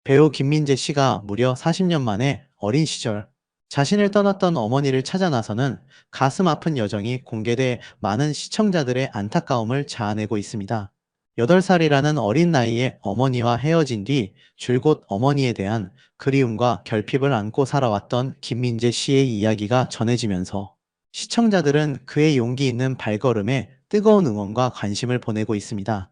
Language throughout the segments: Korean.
배우 김민재 씨가 무려 40년 만에 어린 시절 자신을 떠났던 어머니를 찾아 나서는 가슴 아픈 여정이 공개돼 많은 시청자들의 안타까움을 자아내고 있습니다. 8살이라는 어린 나이에 어머니와 헤어진 뒤 줄곧 어머니에 대한 그리움과 결핍을 안고 살아왔던 김민재 씨의 이야기가 전해지면서 시청자들은 그의 용기 있는 발걸음에 뜨거운 응원과 관심을 보내고 있습니다.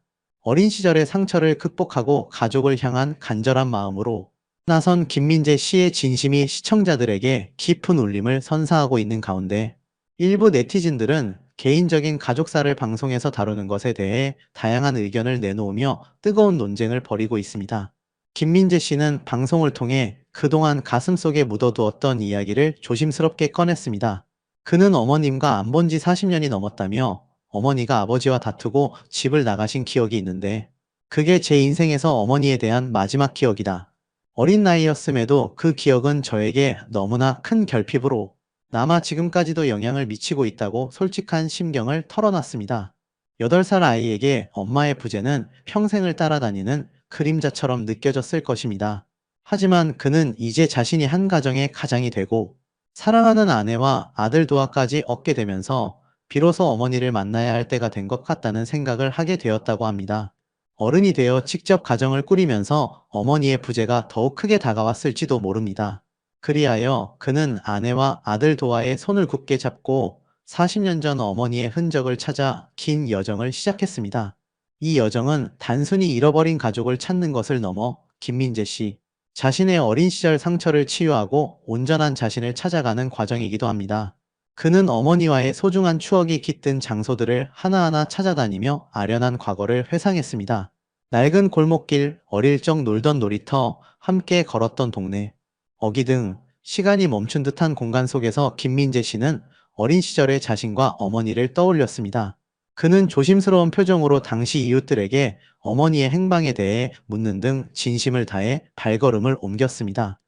어린 시절의 상처를 극복하고 가족을 향한 간절한 마음으로 나선 김민재 씨의 진심이 시청자들에게 깊은 울림을 선사하고 있는 가운데 일부 네티즌들은 개인적인 가족사를 방송에서 다루는 것에 대해 다양한 의견을 내놓으며 뜨거운 논쟁을 벌이고 있습니다. 김민재 씨는 방송을 통해 그동안 가슴속에 묻어두었던 이야기를 조심스럽게 꺼냈습니다. 그는 어머님과 안 본 지 40년이 넘었다며 어머니가 아버지와 다투고 집을 나가신 기억이 있는데 그게 제 인생에서 어머니에 대한 마지막 기억이다. 어린 나이였음에도 그 기억은 저에게 너무나 큰 결핍으로 남아 지금까지도 영향을 미치고 있다고 솔직한 심경을 털어놨습니다. 8살 아이에게 엄마의 부재는 평생을 따라다니는 그림자처럼 느껴졌을 것입니다. 하지만 그는 이제 자신이 한 가정의 가장이 되고 사랑하는 아내와 아들 도화까지 얻게 되면서 비로소 어머니를 만나야 할 때가 된 것 같다는 생각을 하게 되었다고 합니다. 어른이 되어 직접 가정을 꾸리면서 어머니의 부재가 더욱 크게 다가왔을지도 모릅니다. 그리하여 그는 아내와 아들 도화의 손을 굳게 잡고 40년 전 어머니의 흔적을 찾아 긴 여정을 시작했습니다. 이 여정은 단순히 잃어버린 가족을 찾는 것을 넘어 김민재 씨 자신의 어린 시절 상처를 치유하고 온전한 자신을 찾아가는 과정이기도 합니다. 그는 어머니와의 소중한 추억이 깃든 장소들을 하나하나 찾아다니며 아련한 과거를 회상했습니다. 낡은 골목길, 어릴 적 놀던 놀이터, 함께 걸었던 동네, 어기 등 시간이 멈춘 듯한 공간 속에서 김민재 씨는 어린 시절의 자신과 어머니를 떠올렸습니다. 그는 조심스러운 표정으로 당시 이웃들에게 어머니의 행방에 대해 묻는 등 진심을 다해 발걸음을 옮겼습니다.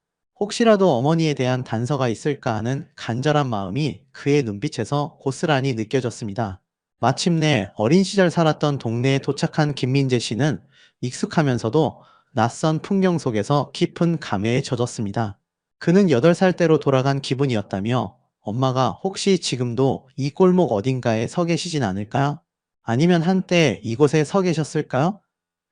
혹시라도 어머니에 대한 단서가 있을까 하는 간절한 마음이 그의 눈빛에서 고스란히 느껴졌습니다. 마침내 어린 시절 살았던 동네에 도착한 김민재 씨는 익숙하면서도 낯선 풍경 속에서 깊은 감회에 젖었습니다. 그는 8살 때로 돌아간 기분이었다며 엄마가 혹시 지금도 이 골목 어딘가에 서 계시진 않을까요? 아니면 한때 이곳에 서 계셨을까요?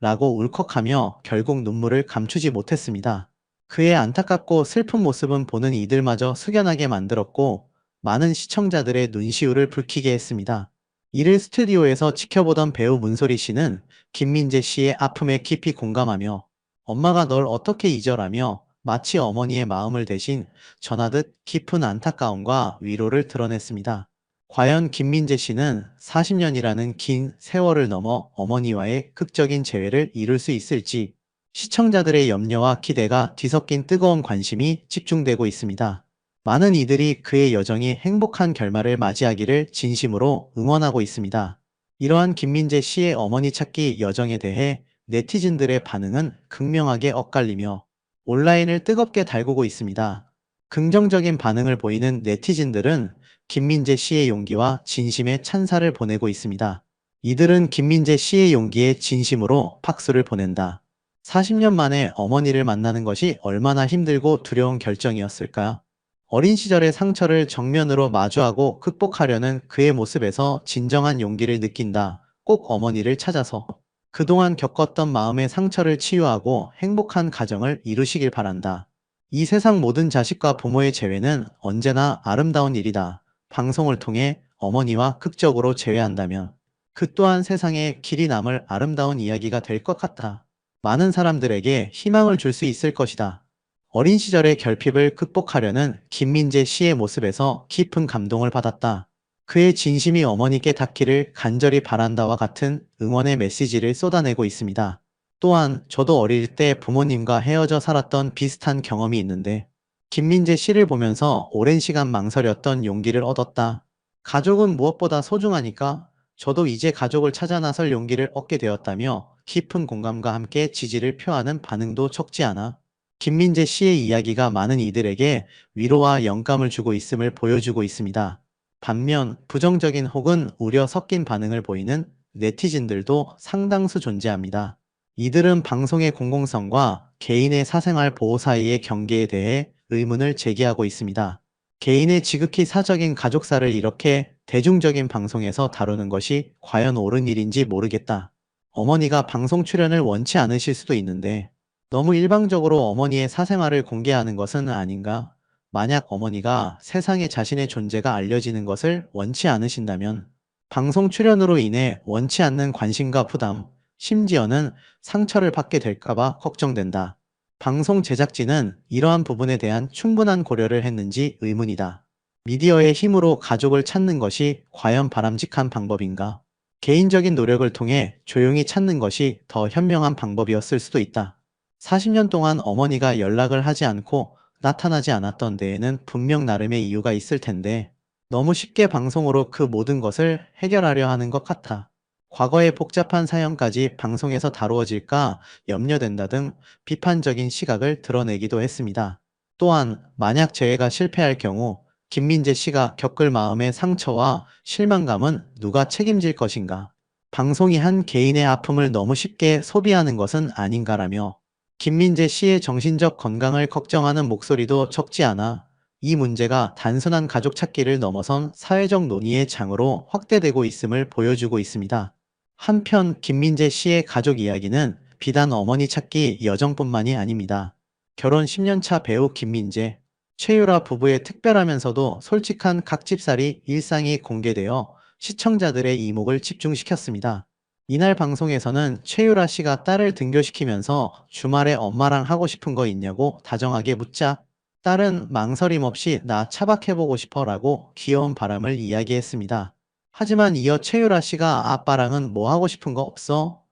라고 울컥하며 결국 눈물을 감추지 못했습니다. 그의 안타깝고 슬픈 모습은 보는 이들마저 숙연하게 만들었고 많은 시청자들의 눈시울을 붉히게 했습니다. 이를 스튜디오에서 지켜보던 배우 문소리 씨는 김민재 씨의 아픔에 깊이 공감하며 엄마가 널 어떻게 잊어라며 마치 어머니의 마음을 대신 전하듯 깊은 안타까움과 위로를 드러냈습니다. 과연 김민재 씨는 40년이라는 긴 세월을 넘어 어머니와의 극적인 재회를 이룰 수 있을지 시청자들의 염려와 기대가 뒤섞인 뜨거운 관심이 집중되고 있습니다. 많은 이들이 그의 여정이 행복한 결말을 맞이하기를 진심으로 응원하고 있습니다. 이러한 김민재 씨의 어머니 찾기 여정에 대해 네티즌들의 반응은 극명하게 엇갈리며 온라인을 뜨겁게 달구고 있습니다. 긍정적인 반응을 보이는 네티즌들은 김민재 씨의 용기와 진심의 찬사를 보내고 있습니다. 이들은 김민재 씨의 용기에 진심으로 박수를 보낸다. 40년 만에 어머니를 만나는 것이 얼마나 힘들고 두려운 결정이었을까요? 어린 시절의 상처를 정면으로 마주하고 극복하려는 그의 모습에서 진정한 용기를 느낀다. 꼭 어머니를 찾아서 그동안 겪었던 마음의 상처를 치유하고 행복한 가정을 이루시길 바란다. 이 세상 모든 자식과 부모의 재회는 언제나 아름다운 일이다. 방송을 통해 어머니와 극적으로 재회한다면 그 또한 세상에 길이 남을 아름다운 이야기가 될 것 같다. 많은 사람들에게 희망을 줄 수 있을 것이다. 어린 시절의 결핍을 극복하려는 김민재 씨의 모습에서 깊은 감동을 받았다. 그의 진심이 어머니께 닿기를 간절히 바란다와 같은 응원의 메시지를 쏟아내고 있습니다. 또한 저도 어릴 때 부모님과 헤어져 살았던 비슷한 경험이 있는데 김민재 씨를 보면서 오랜 시간 망설였던 용기를 얻었다. 가족은 무엇보다 소중하니까 저도 이제 가족을 찾아 나설 용기를 얻게 되었다며 깊은 공감과 함께 지지를 표하는 반응도 적지 않아 김민재 씨의 이야기가 많은 이들에게 위로와 영감을 주고 있음을 보여주고 있습니다. 반면 부정적인 혹은 우려 섞인 반응을 보이는 네티즌들도 상당수 존재합니다. 이들은 방송의 공공성과 개인의 사생활 보호 사이의 경계에 대해 의문을 제기하고 있습니다. 개인의 지극히 사적인 가족사를 이렇게 대중적인 방송에서 다루는 것이 과연 옳은 일인지 모르겠다. 어머니가 방송 출연을 원치 않으실 수도 있는데 너무 일방적으로 어머니의 사생활을 공개하는 것은 아닌가? 만약 어머니가 세상에 자신의 존재가 알려지는 것을 원치 않으신다면 방송 출연으로 인해 원치 않는 관심과 부담, 심지어는 상처를 받게 될까봐 걱정된다. 방송 제작진은 이러한 부분에 대한 충분한 고려를 했는지 의문이다. 미디어의 힘으로 가족을 찾는 것이 과연 바람직한 방법인가? 개인적인 노력을 통해 조용히 찾는 것이 더 현명한 방법이었을 수도 있다. 40년 동안 어머니가 연락을 하지 않고 나타나지 않았던 데에는 분명 나름의 이유가 있을 텐데 너무 쉽게 방송으로 그 모든 것을 해결하려 하는 것 같아. 과거의 복잡한 사연까지 방송에서 다루어질까 염려된다 등 비판적인 시각을 드러내기도 했습니다. 또한 만약 재해가 실패할 경우 김민재 씨가 겪을 마음의 상처와 실망감은 누가 책임질 것인가? 방송이 한 개인의 아픔을 너무 쉽게 소비하는 것은 아닌가라며 김민재 씨의 정신적 건강을 걱정하는 목소리도 적지 않아 이 문제가 단순한 가족 찾기를 넘어선 사회적 논의의 장으로 확대되고 있음을 보여주고 있습니다. 한편 김민재 씨의 가족 이야기는 비단 어머니 찾기 여정뿐만이 아닙니다. 결혼 10년 차 배우 김민재, 최유라 부부의 특별하면서도 솔직한 각집살이 일상이 공개되어 시청자들의 이목을 집중시켰습니다. 이날 방송에서는 최유라 씨가 딸을 등교시키면서 주말에 엄마랑 하고 싶은 거 있냐고 다정하게 묻자 딸은 망설임 없이 나 차박해보고 싶어 라고 귀여운 바람을 이야기했습니다. 하지만 이어 최유라 씨가 아빠랑은 뭐 하고 싶은 거 없어?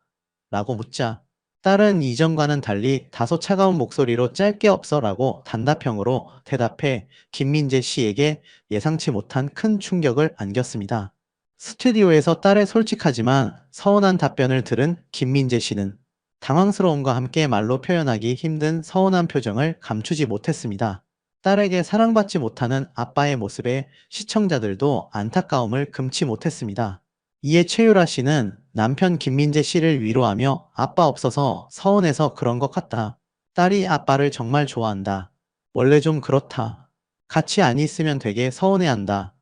라고 묻자 딸은 이전과는 달리 다소 차가운 목소리로 짧게 없어 라고 단답형으로 대답해 김민재 씨에게 예상치 못한 큰 충격을 안겼습니다. 스튜디오에서 딸의 솔직하지만 서운한 답변을 들은 김민재 씨는 당황스러움과 함께 말로 표현하기 힘든 서운한 표정을 감추지 못했습니다. 딸에게 사랑받지 못하는 아빠의 모습에 시청자들도 안타까움을 금치 못했습니다. 이에 최유라 씨는 남편 김민재 씨를 위로하며 아빠 없어서 서운해서 그런 것 같다. 딸이 아빠를 정말 좋아한다. 원래 좀 그렇다. 같이 안 있으면 되게 서운해한다.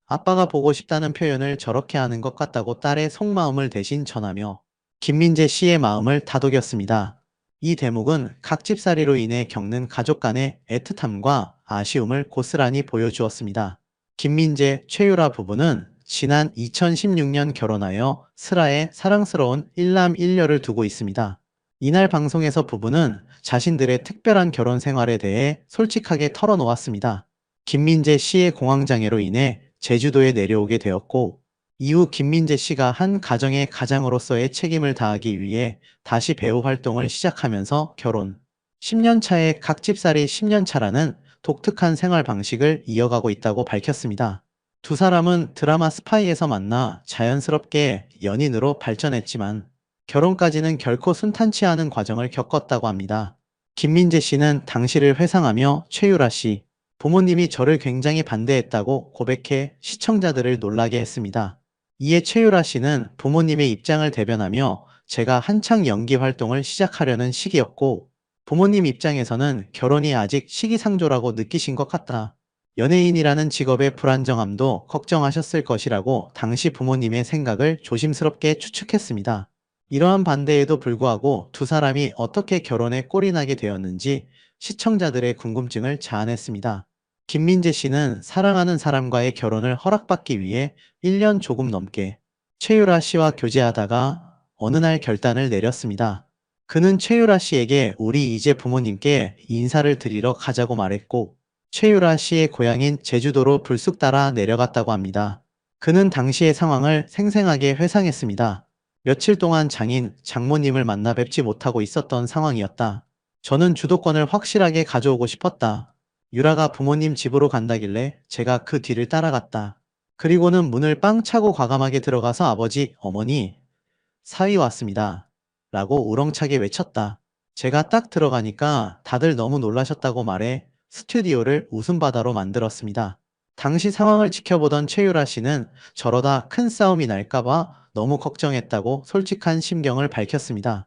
아빠가 보고 싶다는 표현을 저렇게 하는 것 같다고 딸의 속마음을 대신 전하며 김민재 씨의 마음을 다독였습니다. 이 대목은 각집살이로 인해 겪는 가족 간의 애틋함과 아쉬움을 고스란히 보여주었습니다. 김민재, 최유라 부부는 지난 2016년 결혼하여 슬하에 사랑스러운 일남일녀를 두고 있습니다. 이날 방송에서 부부는 자신들의 특별한 결혼 생활에 대해 솔직하게 털어놓았습니다. 김민재 씨의 공황장애로 인해 제주도에 내려오게 되었고, 이후 김민재 씨가 한 가정의 가장으로서의 책임을 다하기 위해 다시 배우 활동을 시작하면서 결혼 10년 차의 각집살이 10년 차라는 독특한 생활 방식을 이어가고 있다고 밝혔습니다. 두 사람은 드라마 스파이에서 만나 자연스럽게 연인으로 발전했지만 결혼까지는 결코 순탄치 않은 과정을 겪었다고 합니다. 김민재 씨는 당시를 회상하며 최유라 씨, 부모님이 저를 굉장히 반대했다고 고백해 시청자들을 놀라게 했습니다. 이에 최유라 씨는 부모님의 입장을 대변하며 제가 한창 연기 활동을 시작하려는 시기였고 부모님 입장에서는 결혼이 아직 시기상조라고 느끼신 것 같다. 연예인이라는 직업의 불안정함도 걱정하셨을 것이라고 당시 부모님의 생각을 조심스럽게 추측했습니다. 이러한 반대에도 불구하고 두 사람이 어떻게 결혼에 꼴이 나게 되었는지 시청자들의 궁금증을 자아냈습니다. 김민재 씨는 사랑하는 사람과의 결혼을 허락받기 위해 1년 조금 넘게 최유라 씨와 교제하다가 어느 날 결단을 내렸습니다. 그는 최유라 씨에게 우리 이제 부모님께 인사를 드리러 가자고 말했고 최유라 씨의 고향인 제주도로 불쑥 따라 내려갔다고 합니다. 그는 당시의 상황을 생생하게 회상했습니다. 며칠 동안 장모님을 만나 뵙지 못하고 있었던 상황이었다. 저는 주도권을 확실하게 가져오고 싶었다. 유라가 부모님 집으로 간다길래 제가 그 뒤를 따라갔다. 그리고는 문을 빵 차고 과감하게 들어가서 아버지, 어머니, 사위 왔습니다. 라고 우렁차게 외쳤다. 제가 딱 들어가니까 다들 너무 놀라셨다고 말해 스튜디오를 웃음바다로 만들었습니다. 당시 상황을 지켜보던 최유라 씨는 저러다 큰 싸움이 날까봐 너무 걱정했다고 솔직한 심경을 밝혔습니다.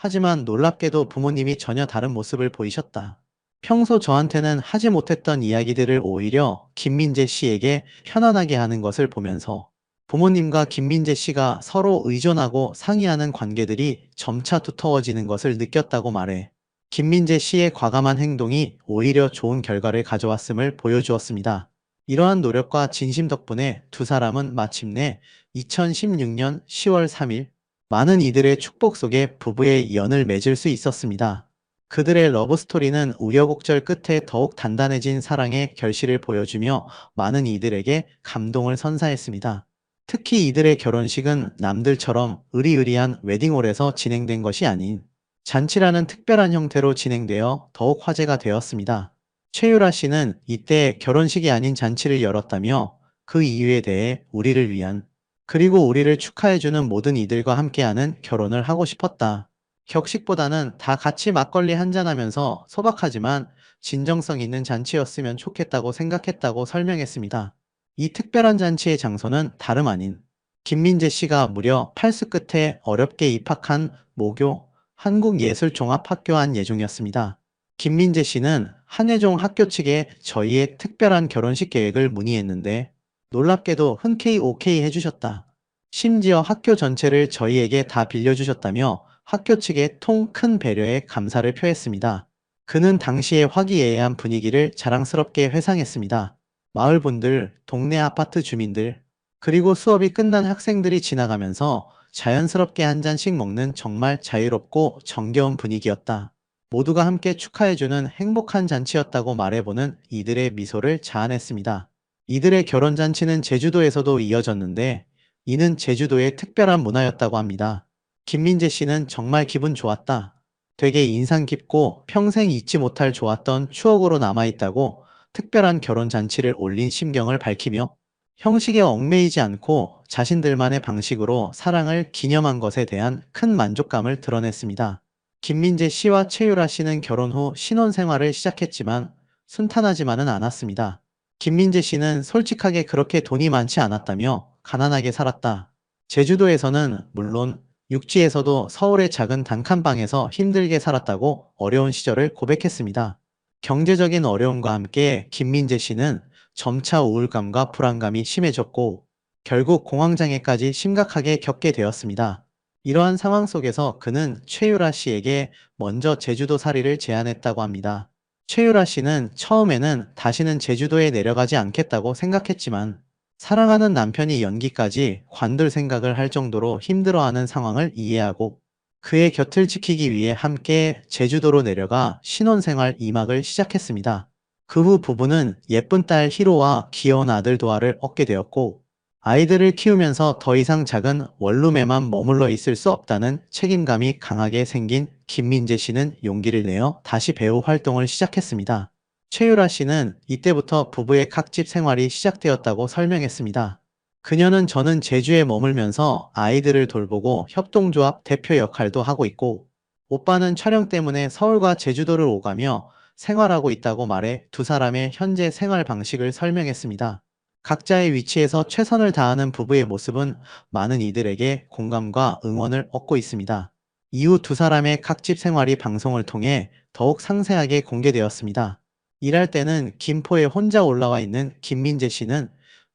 하지만 놀랍게도 부모님이 전혀 다른 모습을 보이셨다. 평소 저한테는 하지 못했던 이야기들을 오히려 김민재 씨에게 편안하게 하는 것을 보면서 부모님과 김민재 씨가 서로 의존하고 상의하는 관계들이 점차 두터워지는 것을 느꼈다고 말해 김민재 씨의 과감한 행동이 오히려 좋은 결과를 가져왔음을 보여주었습니다. 이러한 노력과 진심 덕분에 두 사람은 마침내 2016년 10월 3일 많은 이들의 축복 속에 부부의 연을 맺을 수 있었습니다. 그들의 러브스토리는 우여곡절 끝에 더욱 단단해진 사랑의 결실을 보여주며 많은 이들에게 감동을 선사했습니다. 특히 이들의 결혼식은 남들처럼 의리의리한 웨딩홀에서 진행된 것이 아닌 잔치라는 특별한 형태로 진행되어 더욱 화제가 되었습니다. 최유라 씨는 이때 결혼식이 아닌 잔치를 열었다며 그 이유에 대해 우리를 위한 그리고 우리를 축하해주는 모든 이들과 함께하는 결혼을 하고 싶었다. 격식보다는 다 같이 막걸리 한잔하면서 소박하지만 진정성 있는 잔치였으면 좋겠다고 생각했다고 설명했습니다. 이 특별한 잔치의 장소는 다름 아닌 김민재 씨가 무려 8수 끝에 어렵게 입학한 모교 한국예술종합학교 안 예중이었습니다. 김민재 씨는 한예종 학교 측에 저희의 특별한 결혼식 계획을 문의했는데 놀랍게도 흔쾌히 오케이 해주셨다. 심지어 학교 전체를 저희에게 다 빌려주셨다며 학교 측의 통 큰 배려에 감사를 표했습니다. 그는 당시의 화기애애한 분위기를 자랑스럽게 회상했습니다. 마을 분들, 동네 아파트 주민들, 그리고 수업이 끝난 학생들이 지나가면서 자연스럽게 한 잔씩 먹는 정말 자유롭고 정겨운 분위기였다. 모두가 함께 축하해주는 행복한 잔치였다고 말해보는 이들의 미소를 자아냈습니다. 이들의 결혼잔치는 제주도에서도 이어졌는데 이는 제주도의 특별한 문화였다고 합니다. 김민재 씨는 정말 기분 좋았다. 되게 인상 깊고 평생 잊지 못할 좋았던 추억으로 남아있다고 특별한 결혼잔치를 올린 심경을 밝히며 형식에 얽매이지 않고 자신들만의 방식으로 사랑을 기념한 것에 대한 큰 만족감을 드러냈습니다. 김민재 씨와 최유라 씨는 결혼 후 신혼생활을 시작했지만 순탄하지만은 않았습니다. 김민재 씨는 솔직하게 그렇게 돈이 많지 않았다며 가난하게 살았다. 제주도에서는 물론 육지에서도 서울의 작은 단칸방에서 힘들게 살았다고 어려운 시절을 고백했습니다. 경제적인 어려움과 함께 김민재 씨는 점차 우울감과 불안감이 심해졌고 결국 공황장애까지 심각하게 겪게 되었습니다. 이러한 상황 속에서 그는 최유라 씨에게 먼저 제주도 살이를 제안했다고 합니다. 최유라 씨는 처음에는 다시는 제주도에 내려가지 않겠다고 생각했지만 사랑하는 남편이 연기까지 관둘 생각을 할 정도로 힘들어하는 상황을 이해하고 그의 곁을 지키기 위해 함께 제주도로 내려가 신혼생활 2막을 시작했습니다. 그 후 부부는 예쁜 딸 희로와 귀여운 아들 도아를 얻게 되었고 아이들을 키우면서 더 이상 작은 원룸에만 머물러 있을 수 없다는 책임감이 강하게 생긴 김민재 씨는 용기를 내어 다시 배우 활동을 시작했습니다. 최유라 씨는 이때부터 부부의 각집 생활이 시작되었다고 설명했습니다. 그녀는 저는 제주에 머물면서 아이들을 돌보고 협동조합 대표 역할도 하고 있고 오빠는 촬영 때문에 서울과 제주도를 오가며 생활하고 있다고 말해 두 사람의 현재 생활 방식을 설명했습니다. 각자의 위치에서 최선을 다하는 부부의 모습은 많은 이들에게 공감과 응원을 얻고 있습니다. 이후 두 사람의 각집 생활이 방송을 통해 더욱 상세하게 공개되었습니다. 일할 때는 김포에 혼자 올라와 있는 김민재 씨는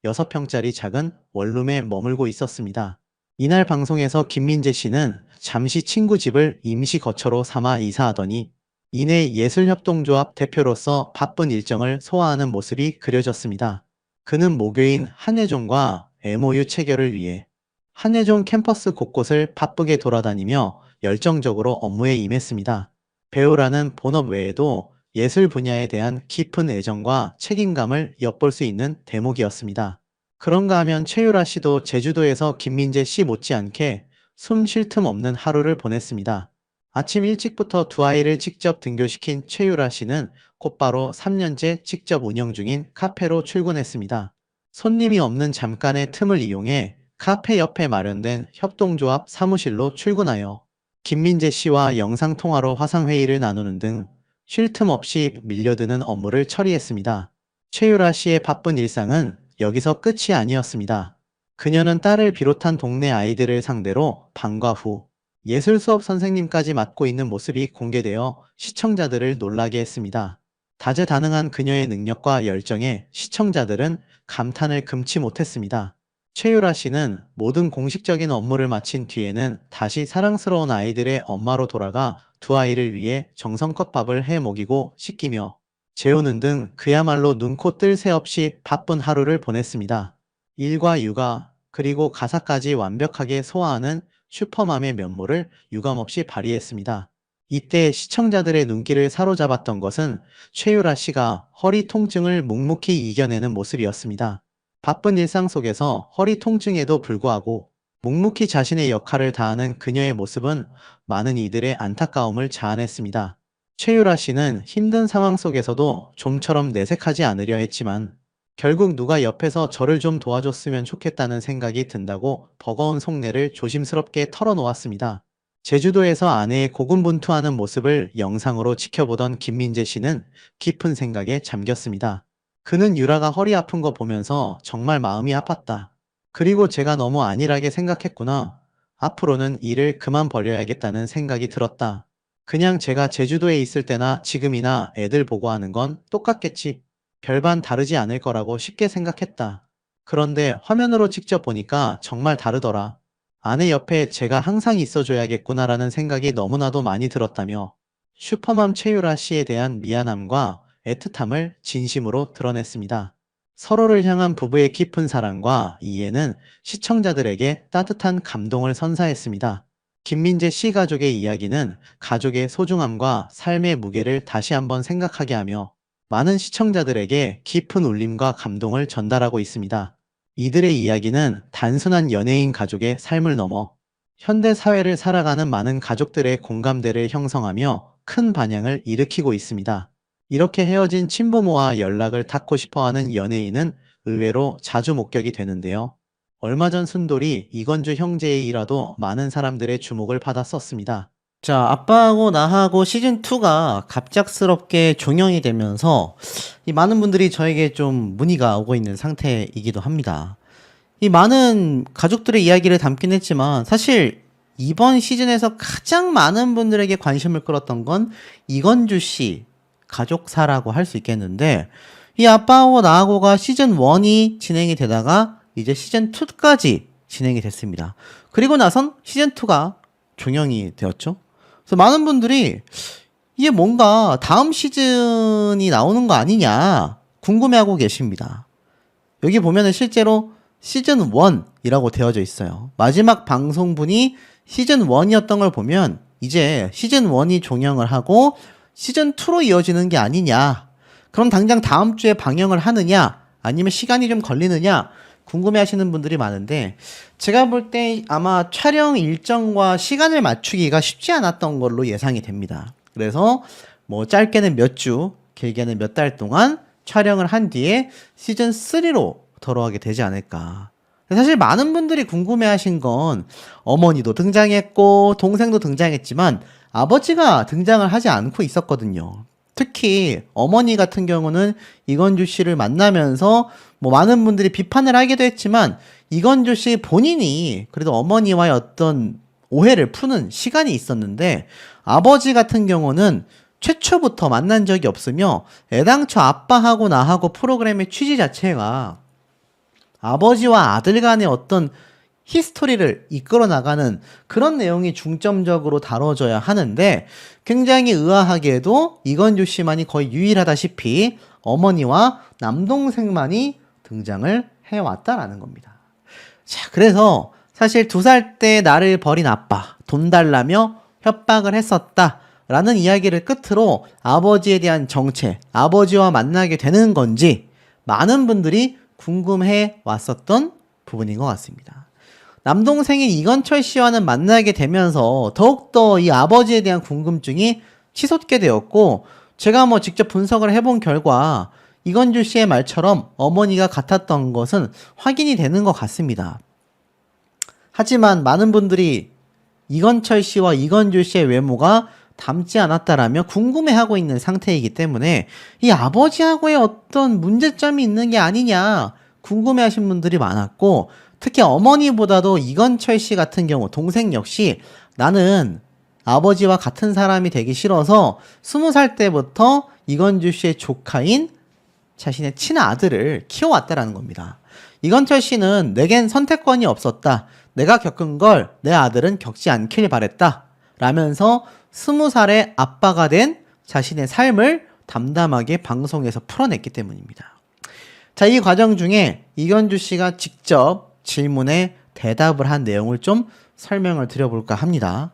6평짜리 작은 원룸에 머물고 있었습니다. 이날 방송에서 김민재 씨는 잠시 친구 집을 임시 거처로 삼아 이사하더니 이내 예술협동조합 대표로서 바쁜 일정을 소화하는 모습이 그려졌습니다. 그는 모교인 한예종과 MOU 체결을 위해 한예종 캠퍼스 곳곳을 바쁘게 돌아다니며 열정적으로 업무에 임했습니다. 배우라는 본업 외에도 예술 분야에 대한 깊은 애정과 책임감을 엿볼 수 있는 대목이었습니다. 그런가 하면 최유라 씨도 제주도에서 김민재 씨 못지않게 숨 쉴 틈 없는 하루를 보냈습니다. 아침 일찍부터 두 아이를 직접 등교시킨 최유라 씨는 곧바로 3년째 직접 운영 중인 카페로 출근했습니다. 손님이 없는 잠깐의 틈을 이용해 카페 옆에 마련된 협동조합 사무실로 출근하여 김민재 씨와 영상통화로 화상회의를 나누는 등 쉴 틈 없이 밀려드는 업무를 처리했습니다. 최유라 씨의 바쁜 일상은 여기서 끝이 아니었습니다. 그녀는 딸을 비롯한 동네 아이들을 상대로 방과 후 예술 수업 선생님까지 맡고 있는 모습이 공개되어 시청자들을 놀라게 했습니다. 다재다능한 그녀의 능력과 열정에 시청자들은 감탄을 금치 못했습니다. 최유라 씨는 모든 공식적인 업무를 마친 뒤에는 다시 사랑스러운 아이들의 엄마로 돌아가 두 아이를 위해 정성껏 밥을 해 먹이고 씻기며 재우는 등 그야말로 눈코 뜰 새 없이 바쁜 하루를 보냈습니다. 일과 육아, 그리고 가사까지 완벽하게 소화하는 슈퍼맘의 면모를 유감없이 발휘했습니다. 이때 시청자들의 눈길을 사로잡았던 것은 최유라 씨가 허리 통증을 묵묵히 이겨내는 모습이었습니다. 바쁜 일상 속에서 허리 통증에도 불구하고 묵묵히 자신의 역할을 다하는 그녀의 모습은 많은 이들의 안타까움을 자아냈습니다. 최유라 씨는 힘든 상황 속에서도 좀처럼 내색하지 않으려 했지만 결국 누가 옆에서 저를 좀 도와줬으면 좋겠다는 생각이 든다고 버거운 속내를 조심스럽게 털어놓았습니다. 제주도에서 아내의 고군분투하는 모습을 영상으로 지켜보던 김민재 씨는 깊은 생각에 잠겼습니다. 그는 유라가 허리 아픈 거 보면서 정말 마음이 아팠다. 그리고 제가 너무 안일하게 생각했구나. 앞으로는 일을 그만 벌려야겠다는 생각이 들었다. 그냥 제가 제주도에 있을 때나 지금이나 애들 보고 하는 건 똑같겠지. 별반 다르지 않을 거라고 쉽게 생각했다. 그런데 화면으로 직접 보니까 정말 다르더라. 아내 옆에 제가 항상 있어줘야겠구나라는 생각이 너무나도 많이 들었다며 슈퍼맘 최유라 씨에 대한 미안함과 애틋함을 진심으로 드러냈습니다. 서로를 향한 부부의 깊은 사랑과 이해는 시청자들에게 따뜻한 감동을 선사했습니다. 김민재 씨 가족의 이야기는 가족의 소중함과 삶의 무게를 다시 한번 생각하게 하며 많은 시청자들에게 깊은 울림과 감동을 전달하고 있습니다. 이들의 이야기는 단순한 연예인 가족의 삶을 넘어 현대 사회를 살아가는 많은 가족들의 공감대를 형성하며 큰 반향을 일으키고 있습니다. 이렇게 헤어진 친부모와 연락을 닿고 싶어하는 연예인은 의외로 자주 목격이 되는데요. 얼마 전 순돌이 이건주 형제의 일화도 많은 사람들의 주목을 받았었습니다. 자, 아빠하고 나하고 시즌2가 갑작스럽게 종영이 되면서 이 많은 분들이 저에게 좀 문의가 오고 있는 상태이기도 합니다. 이 많은 가족들의 이야기를 담긴 했지만 사실 이번 시즌에서 가장 많은 분들에게 관심을 끌었던 건 이건주 씨 가족사라고 할 수 있겠는데, 이 아빠하고 나하고가 시즌1이 진행이 되다가 이제 시즌2까지 진행이 됐습니다. 그리고 나선 시즌2가 종영이 되었죠. 그래서 많은 분들이 이게 뭔가 다음 시즌이 나오는 거 아니냐 궁금해하고 계십니다. 여기 보면은 실제로 시즌 1이라고 되어져 있어요. 마지막 방송분이 시즌 1이었던 걸 보면 이제 시즌 1이 종영을 하고 시즌 2로 이어지는 게 아니냐. 그럼 당장 다음 주에 방영을 하느냐 아니면 시간이 좀 걸리느냐 궁금해 하시는 분들이 많은데, 제가 볼 때 아마 촬영 일정과 시간을 맞추기가 쉽지 않았던 걸로 예상이 됩니다. 그래서 뭐 짧게는 몇 주, 길게는 몇 달 동안 촬영을 한 뒤에 시즌 3로 돌아가게 되지 않을까. 사실 많은 분들이 궁금해 하신 건 어머니도 등장했고 동생도 등장했지만 아버지가 등장을 하지 않고 있었거든요. 특히 어머니 같은 경우는 이건주 씨를 만나면서 뭐 많은 분들이 비판을 하기도 했지만 이건주 씨 본인이 그래도 어머니와의 어떤 오해를 푸는 시간이 있었는데, 아버지 같은 경우는 최초부터 만난 적이 없으며 애당초 아빠하고 나하고 프로그램의 취지 자체가 아버지와 아들 간의 어떤 히스토리를 이끌어 나가는 그런 내용이 중점적으로 다뤄져야 하는데, 굉장히 의아하게도 이건주 씨만이 거의 유일하다시피 어머니와 남동생만이 등장을 해왔다라는 겁니다. 자, 그래서 사실 2살 때 나를 버린 아빠, 돈 달라며 협박을 했었다라는 이야기를 끝으로 아버지에 대한 정체, 아버지와 만나게 되는 건지 많은 분들이 궁금해 왔었던 부분인 것 같습니다. 남동생인 이건철 씨와는 만나게 되면서 더욱더 이 아버지에 대한 궁금증이 치솟게 되었고, 제가 뭐 직접 분석을 해본 결과 이건주 씨의 말처럼 어머니가 같았던 것은 확인이 되는 것 같습니다. 하지만 많은 분들이 이건철 씨와 이건주 씨의 외모가 닮지 않았다라며 궁금해하고 있는 상태이기 때문에 이 아버지하고의 어떤 문제점이 있는 게 아니냐 궁금해하신 분들이 많았고, 특히 어머니보다도 이건철 씨 같은 경우 동생 역시 나는 아버지와 같은 사람이 되기 싫어서 20살 때부터 이건주 씨의 조카인 자신의 친아들을 키워왔다라는 겁니다. 이건철 씨는 내겐 선택권이 없었다. 내가 겪은 걸 내 아들은 겪지 않길 바랬다. 라면서 20살의 아빠가 된 자신의 삶을 담담하게 방송에서 풀어냈기 때문입니다. 자, 이 과정 중에 이건주 씨가 직접 질문에 대답을 한 내용을 좀 설명을 드려볼까 합니다.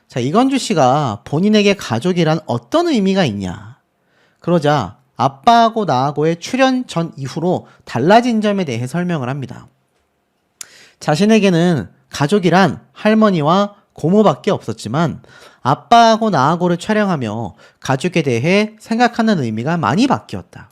자, 이건주 씨가 본인에게 가족이란 어떤 의미가 있냐? 그러자 아빠하고 나하고의 출연 전 이후로 달라진 점에 대해 설명을 합니다. 자신에게는 가족이란 할머니와 고모밖에 없었지만 아빠하고 나하고를 촬영하며 가족에 대해 생각하는 의미가 많이 바뀌었다.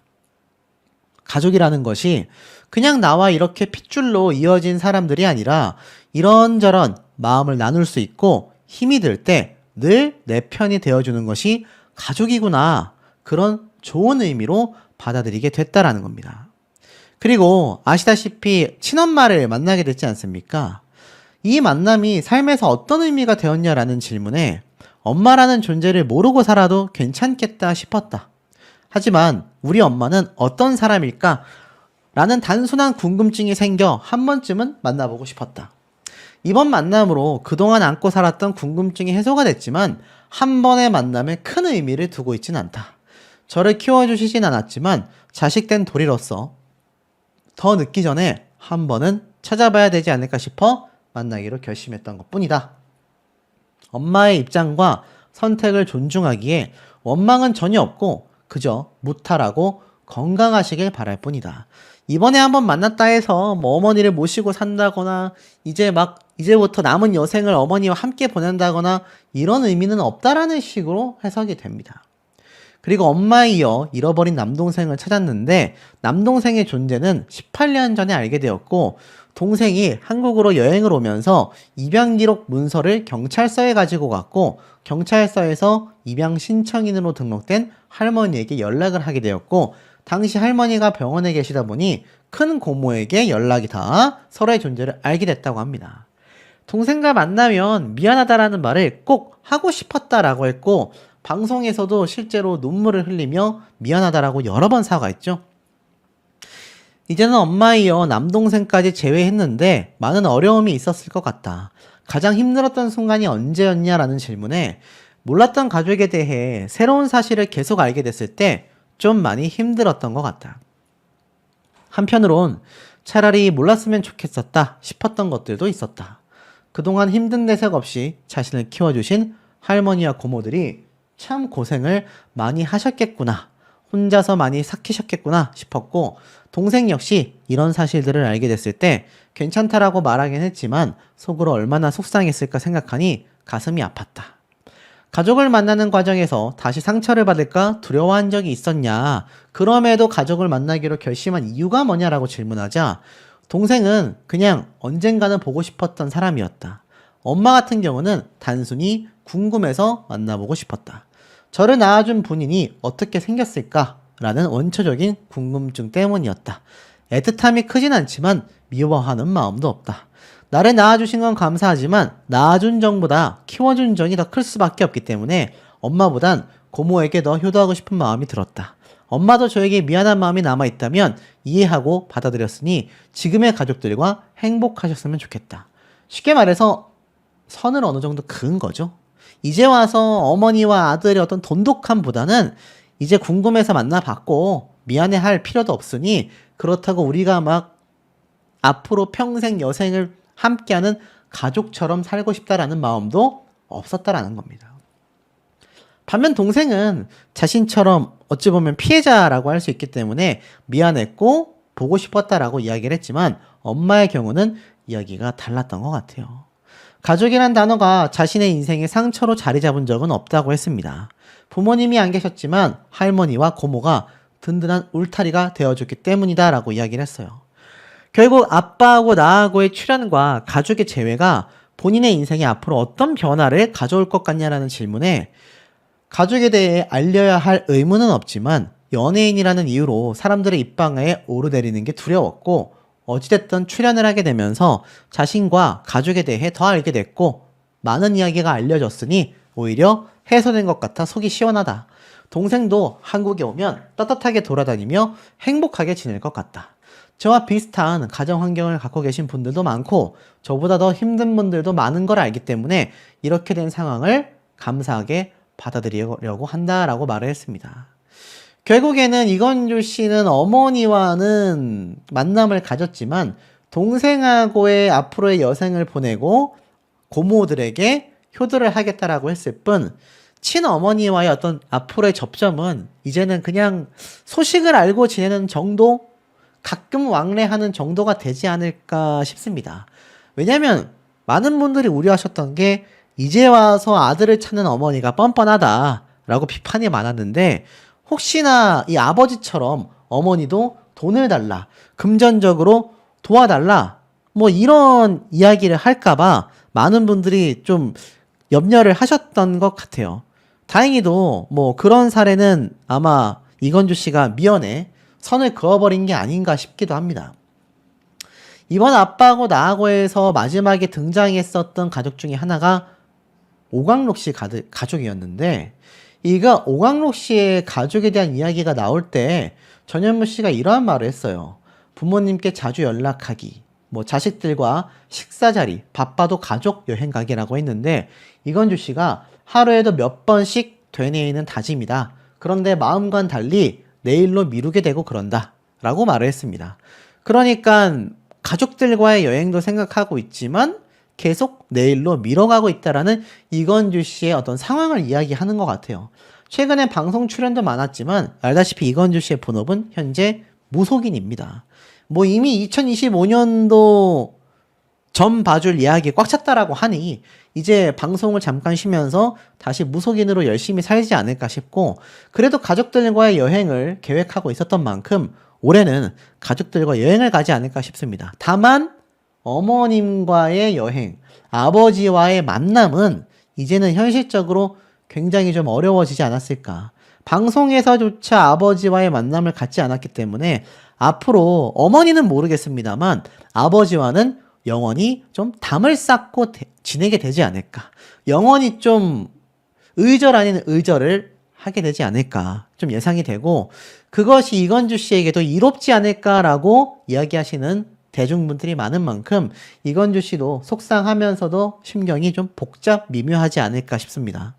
가족이라는 것이 그냥 나와 이렇게 핏줄로 이어진 사람들이 아니라 이런저런 마음을 나눌 수 있고 힘이 들 때 늘 내 편이 되어주는 것이 가족이구나. 그런 좋은 의미로 받아들이게 됐다라는 겁니다. 그리고 아시다시피 친엄마를 만나게 됐지 않습니까? 이 만남이 삶에서 어떤 의미가 되었냐라는 질문에 엄마라는 존재를 모르고 살아도 괜찮겠다 싶었다. 하지만 우리 엄마는 어떤 사람일까? 라는 단순한 궁금증이 생겨 한 번쯤은 만나보고 싶었다. 이번 만남으로 그동안 안고 살았던 궁금증이 해소가 됐지만 한 번의 만남에 큰 의미를 두고 있진 않다. 저를 키워주시진 않았지만 자식된 도리로서 더 늦기 전에 한 번은 찾아봐야 되지 않을까 싶어 만나기로 결심했던 것뿐이다. 엄마의 입장과 선택을 존중하기에 원망은 전혀 없고 그저 무탈하고 건강하시길 바랄 뿐이다. 이번에 한번 만났다 해서 뭐 어머니를 모시고 산다거나 이제부터 남은 여생을 어머니와 함께 보낸다거나 이런 의미는 없다라는 식으로 해석이 됩니다. 그리고 엄마에 이어 잃어버린 남동생을 찾았는데 남동생의 존재는 18년 전에 알게 되었고 동생이 한국으로 여행을 오면서 입양 기록 문서를 경찰서에 가지고 갔고 경찰서에서 입양 신청인으로 등록된 할머니에게 연락을 하게 되었고 당시 할머니가 병원에 계시다 보니 큰 고모에게 연락이 닿아 서로의 존재를 알게 됐다고 합니다. 동생과 만나면 미안하다라는 말을 꼭 하고 싶었다라고 했고 방송에서도 실제로 눈물을 흘리며 미안하다라고 여러 번 사과했죠. 이제는 엄마에 이어 남동생까지 제외했는데 많은 어려움이 있었을 것 같다. 가장 힘들었던 순간이 언제였냐라는 질문에 몰랐던 가족에 대해 새로운 사실을 계속 알게 됐을 때 좀 많이 힘들었던 것 같다. 한편으론 차라리 몰랐으면 좋겠었다 싶었던 것들도 있었다. 그동안 힘든 내색 없이 자신을 키워주신 할머니와 고모들이 참 고생을 많이 하셨겠구나. 혼자서 많이 삭히셨겠구나 싶었고 동생 역시 이런 사실들을 알게 됐을 때 괜찮다라고 말하긴 했지만 속으로 얼마나 속상했을까 생각하니 가슴이 아팠다. 가족을 만나는 과정에서 다시 상처를 받을까 두려워한 적이 있었냐? 그럼에도 가족을 만나기로 결심한 이유가 뭐냐라고 질문하자 동생은 그냥 언젠가는 보고 싶었던 사람이었다. 엄마 같은 경우는 단순히 궁금해서 만나보고 싶었다. 저를 낳아준 본인이 어떻게 생겼을까? 라는 원초적인 궁금증 때문이었다. 애틋함이 크진 않지만 미워하는 마음도 없다. 나를 낳아주신 건 감사하지만 낳아준 정보다 키워준 정이 더 클 수밖에 없기 때문에 엄마보단 고모에게 더 효도하고 싶은 마음이 들었다. 엄마도 저에게 미안한 마음이 남아있다면 이해하고 받아들였으니 지금의 가족들과 행복하셨으면 좋겠다. 쉽게 말해서 선을 어느 정도 그은 거죠. 이제 와서 어머니와 아들의 어떤 돈독함보다는 이제 궁금해서 만나봤고 미안해할 필요도 없으니 그렇다고 우리가 막 앞으로 평생 여생을 함께하는 가족처럼 살고 싶다라는 마음도 없었다라는 겁니다. 반면 동생은 자신처럼 어찌 보면 피해자라고 할 수 있기 때문에 미안했고 보고 싶었다라고 이야기를 했지만 엄마의 경우는 이야기가 달랐던 것 같아요. 가족이란 단어가 자신의 인생의 상처로 자리 잡은 적은 없다고 했습니다. 부모님이 안 계셨지만 할머니와 고모가 든든한 울타리가 되어줬기 때문이다 라고 이야기를 했어요. 결국 아빠하고 나하고의 출연과 가족의 재회가 본인의 인생에 앞으로 어떤 변화를 가져올 것 같냐라는 질문에 가족에 대해 알려야 할 의무는 없지만 연예인이라는 이유로 사람들의 입방아에 오르내리는 게 두려웠고 어찌됐든 출연을 하게 되면서 자신과 가족에 대해 더 알게 됐고 많은 이야기가 알려졌으니 오히려 해소된 것 같아 속이 시원하다. 동생도 한국에 오면 떳떳하게 돌아다니며 행복하게 지낼 것 같다. 저와 비슷한 가정 환경을 갖고 계신 분들도 많고 저보다 더 힘든 분들도 많은 걸 알기 때문에 이렇게 된 상황을 감사하게 받아들이려고 한다라고 말을 했습니다. 결국에는 이건주 씨는 어머니와는 만남을 가졌지만 동생하고의 앞으로의 여생을 보내고 고모들에게 효도를 하겠다라고 했을 뿐 친어머니와의 어떤 앞으로의 접점은 이제는 그냥 소식을 알고 지내는 정도? 가끔 왕래하는 정도가 되지 않을까 싶습니다. 왜냐면 많은 분들이 우려하셨던 게 이제 와서 아들을 찾는 어머니가 뻔뻔하다라고 비판이 많았는데 혹시나 이 아버지처럼 어머니도 돈을 달라, 금전적으로 도와달라, 뭐 이런 이야기를 할까봐 많은 분들이 좀 염려를 하셨던 것 같아요. 다행히도 뭐 그런 사례는 아마 이건주 씨가 미연에 선을 그어버린 게 아닌가 싶기도 합니다. 이번 아빠하고 나하고에서 마지막에 등장했었던 가족 중에 하나가 오광록 씨 가족이었는데 이가 오광록 씨의 가족에 대한 이야기가 나올 때 전현무 씨가 이러한 말을 했어요. 부모님께 자주 연락하기, 뭐 자식들과 식사 자리, 바빠도 가족 여행 가기라고 했는데 이건주 씨가 하루에도 몇 번씩 되뇌이는 다짐이다. 그런데 마음과는 달리 내일로 미루게 되고 그런다 라고 말을 했습니다. 그러니까 가족들과의 여행도 생각하고 있지만 계속 내일로 미뤄가고 있다라는 이건주 씨의 어떤 상황을 이야기하는 것 같아요. 최근에 방송 출연도 많았지만 알다시피 이건주 씨의 본업은 현재 무속인입니다. 뭐 이미 2025년도 점 봐줄 예약이 꽉 찼다라고 하니 이제 방송을 잠깐 쉬면서 다시 무속인으로 열심히 살지 않을까 싶고 그래도 가족들과의 여행을 계획하고 있었던 만큼 올해는 가족들과 여행을 가지 않을까 싶습니다. 다만 어머님과의 여행, 아버지와의 만남은 이제는 현실적으로 굉장히 좀 어려워지지 않았을까. 방송에서조차 아버지와의 만남을 갖지 않았기 때문에 앞으로 어머니는 모르겠습니다만 아버지와는 영원히 좀 담을 쌓고 지내게 되지 않을까. 영원히 좀 의절 아닌 의절을 하게 되지 않을까. 좀 예상이 되고 그것이 이건주 씨에게도 이롭지 않을까라고 이야기하시는 대중분들이 많은 만큼 이건주 씨도 속상하면서도 심경이 좀 복잡 미묘하지 않을까 싶습니다.